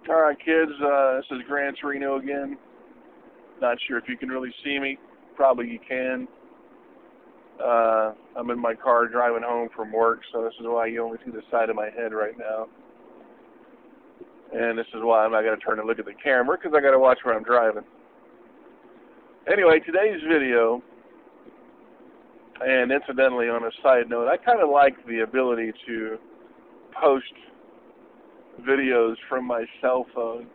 All right, kids, this is Gran Torino again. Not sure if you can really see me. Probably you can. I'm in my car driving home from work, so this is why you only see the side of my head right now. And this is why I'm not going to turn and look at the camera, because I got to watch where I'm driving. Anyway, today's video, and incidentally, on a side note, I kind of like the ability to post videos from my cell phone.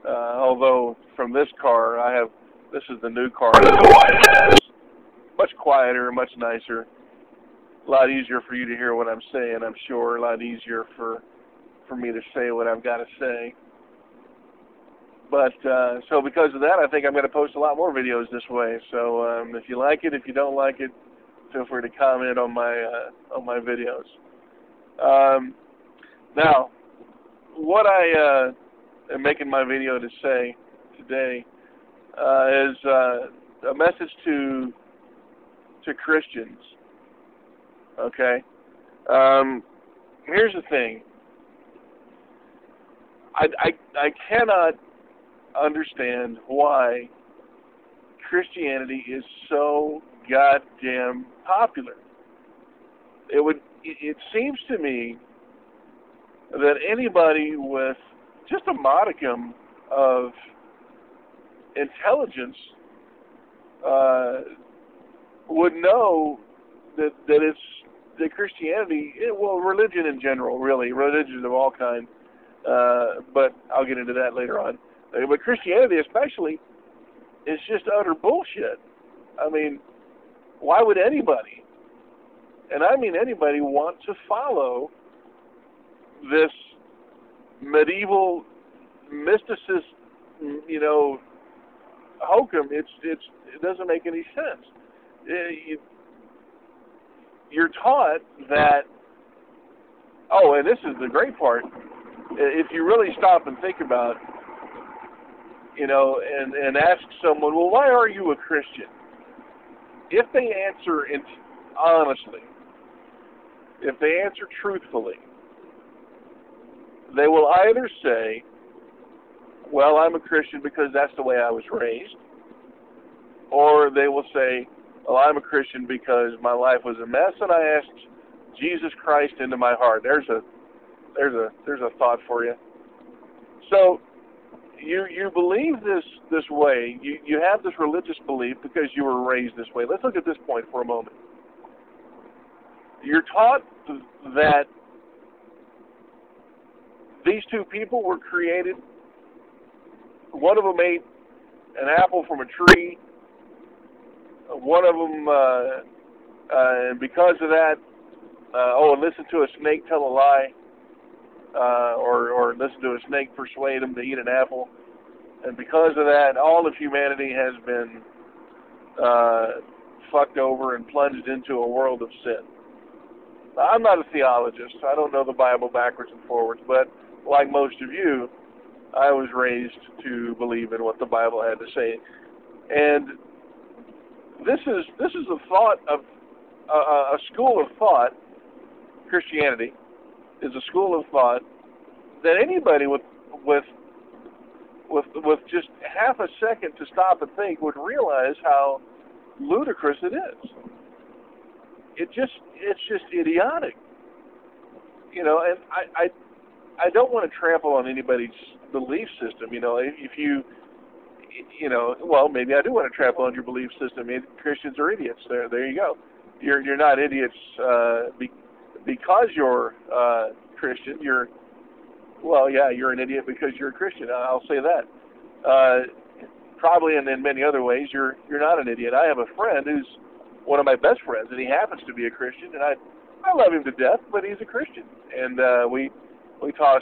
Although from this car, this is the new car. Much quieter, much nicer. A lot easier for you to hear what I'm saying, I'm sure. A lot easier for me to say what I've got to say. But, so because of that, I think I'm going to post a lot more videos this way. So, if you like it, if you don't like it, feel free to comment on my videos. Now, what I am making my video to say today is a message to Christians. Okay? Here's the thing. I cannot understand why Christianity is so goddamn popular. It seems to me that anybody with just a modicum of intelligence would know that Christianity, religion in general, really, religions of all kinds, but I'll get into that later on. But Christianity especially is just utter bullshit. I mean, why would anybody, and I mean anybody, want to follow this medieval mysticist, hokum? It doesn't make any sense. You're taught that, and this is the great part, if you really stop and think about, and ask someone, well, why are you a Christian? If they answer honestly, if they answer truthfully, they will either say, well, I'm a Christian because that's the way I was raised, or they will say, well, I'm a Christian because my life was a mess and I asked Jesus Christ into my heart. There's a thought for you. So you believe this way. You have this religious belief because you were raised this way. Let's look at this point for a moment. You're taught that these two people were created. One of them ate an apple from a tree. One of them, and because of that, and listen to a snake tell a lie, or listen to a snake persuade him to eat an apple. And because of that, all of humanity has been fucked over and plunged into a world of sin. Now, I'm not a theologist. I don't know the Bible backwards and forwards, but like most of you, I was raised to believe in what the Bible had to say. And this is a thought of a school of thought. Christianity is a school of thought that anybody with just half a second to stop and think would realize how ludicrous it is. It's just idiotic, and I don't want to trample on anybody's belief system. If you maybe I do want to trample on your belief system. Christians are idiots. There you go. You're not idiots because you're Christian. You're an idiot because you're a Christian. I'll say that. Probably in many other ways, you're not an idiot. I have a friend who's one of my best friends, and he happens to be a Christian, and I love him to death, but he's a Christian, and we toss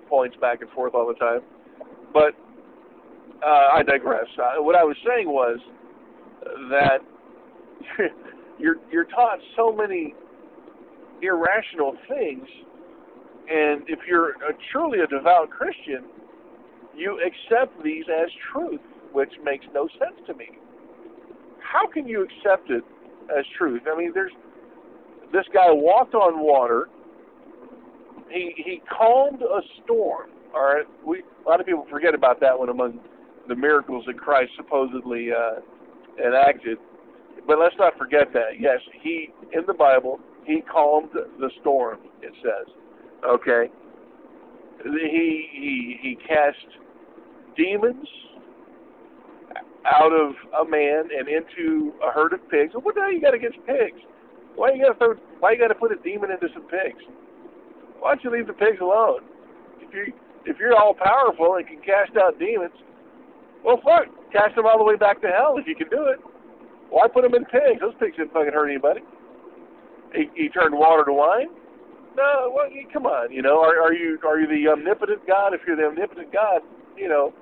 points back and forth all the time. But I digress. What I was saying was that you're taught so many irrational things, and if you're truly a devout Christian, you accept these as truth, which makes no sense to me. How can you accept it as truth? I mean, this guy walked on water. He calmed a storm. All right, a lot of people forget about that one among the miracles that Christ supposedly enacted. But let's not forget that. Yes, he in the Bible he calmed the storm. It says, okay. He cast demons out of a man and into a herd of pigs. What the hell you got against pigs? Why you got to put a demon into some pigs? Why don't you leave the pigs alone? If you're all powerful and can cast out demons, well, fuck, cast them all the way back to hell if you can do it. Why put them in pigs? Those pigs didn't fucking hurt anybody. He turned water to wine. No, well, come on, you know, are you the omnipotent God? If you're the omnipotent God, you know,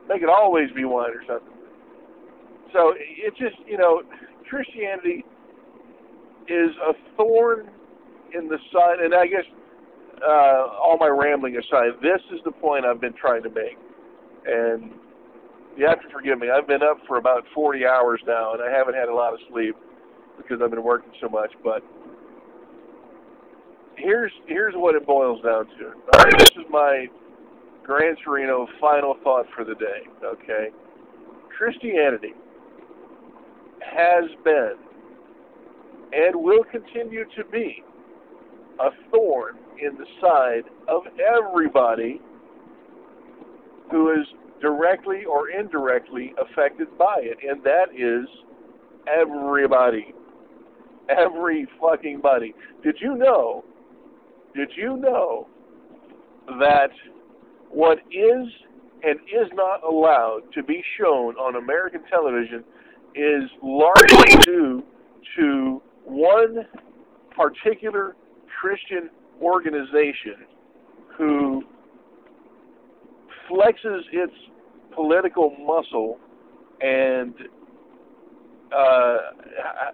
make it always be wine or something. So it's just, you know, Christianity is a thorn in the side, and I guess all my rambling aside, this is the point I've been trying to make. And you have to forgive me. I've been up for about 40 hours now, and I haven't had a lot of sleep because I've been working so much, but here's what it boils down to. All right, this is my Gran Torino final thought for the day, okay? Christianity has been and will continue to be a thorn in the side of everybody who is directly or indirectly affected by it, and that is everybody. Every fucking body. Did you know that what is and is not allowed to be shown on American television is largely due to one particular Christian organization who flexes its political muscle and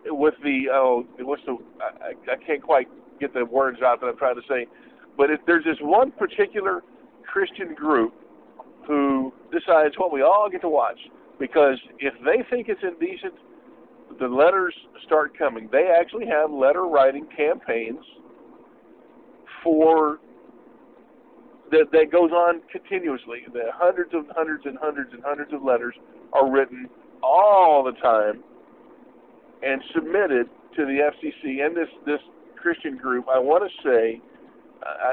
with the I can't quite get the words out that I'm trying to say, but there's this one particular Christian group who decides what we all get to watch, because if they think it's indecent, the letters start coming. They actually have letter writing campaigns for that goes on continuously. The hundreds and hundreds of letters are written all the time and submitted to the FCC. And this Christian group, I want to say,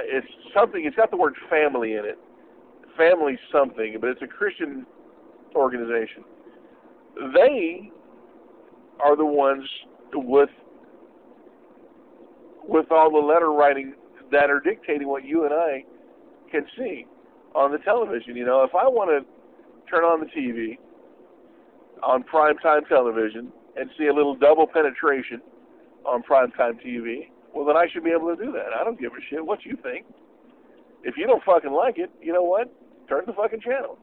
it's something. It's got the word family in it. Family something, but it's a Christian organization. They are the ones with all the letter writing that are dictating what you and I can see on the television. You know, if I want to turn on the TV on primetime television and see a little double penetration on primetime TV, well, then I should be able to do that. I don't give a shit what you think. If you don't fucking like it, you know what? Turn the fucking channel.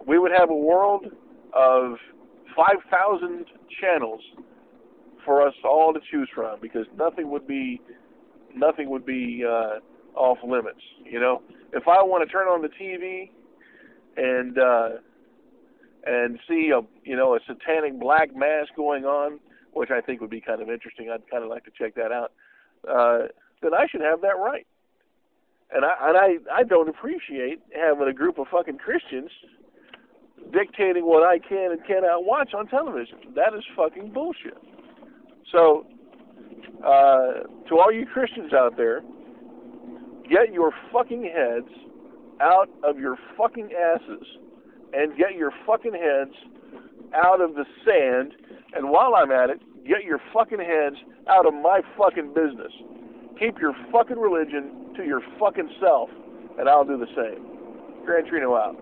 We would have a world of 5,000 channels for us all to choose from, because nothing would be off limits. You know, if I want to turn on the TV and see a satanic black mass going on, which I think would be kind of interesting, I'd kind of like to check that out. Then I should have that right. And I don't appreciate having a group of fucking Christians dictating what I can and cannot watch on television. That is fucking bullshit. So, to all you Christians out there, get your fucking heads out of your fucking asses and get your fucking heads out of the sand. And while I'm at it, get your fucking heads out of my fucking business. Keep your fucking religion to your fucking self, and I'll do the same. Gran Torino out.